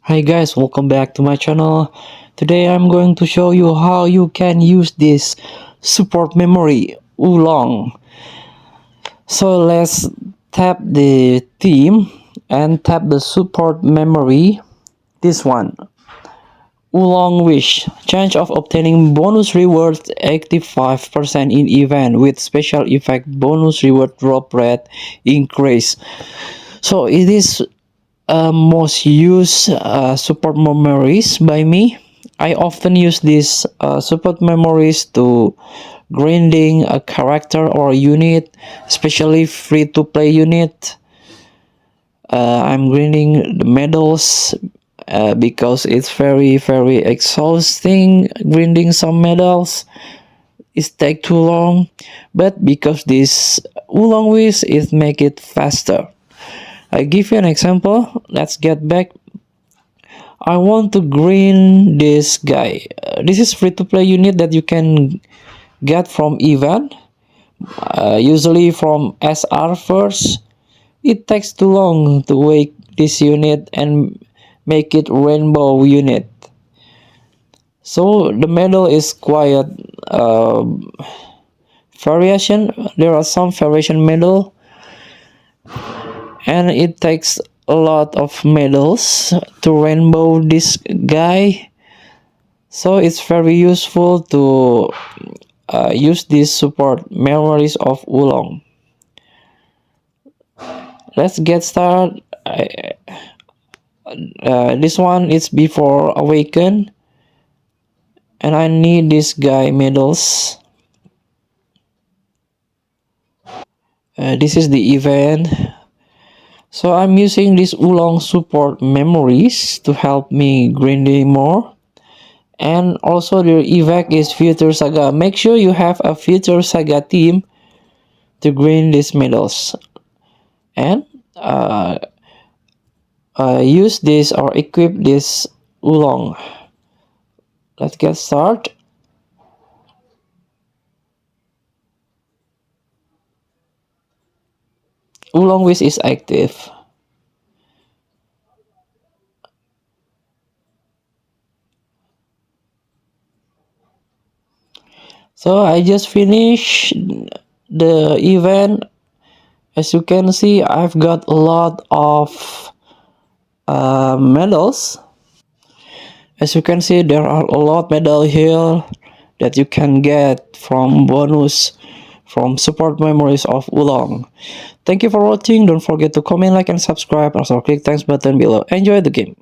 Hi guys, welcome back to my channel. Today I'm going to show you how you can use this support memory Oolong. So let's tap the theme and tap the support memory. This one, Oolong Wish. Chance of obtaining bonus rewards 85% in event with special effect bonus reward drop rate increase. So it is most used support memories by me. I often use these support memories to grinding a character or a unit, especially free to play unit. I'm grinding the medals because it's very exhausting. Grinding some medals it take too long, but because this Oolong Wish it make it faster. I give you an example. Let's get back. I want to green this guy. This is free to play unit that you can get from event, usually from SR first. It takes too long to wake this unit and make it rainbow unit. So the medal is quite uh, variation. There are some variation medal, and it takes a lot of medals to rainbow this guy. So it's very useful to use this support memories of Oolong. Let's get started. This one is before awaken, and I need this guy medals. This is the event. So I'm using this Oolong support memories to help me grinding more. And also the evac is Future Saga. Make sure you have a Future Saga team to grind these medals. And use this or equip this Oolong. Let's get started. Oolong Wish is active. So I just finished the event. As you can see, I've got a lot of medals. As you can see, there are a lot medal here that you can get from bonus from support memories of Oolong. Thank you for watching. Don't forget to comment, like, and subscribe. Also click thanks button below. Enjoy the game.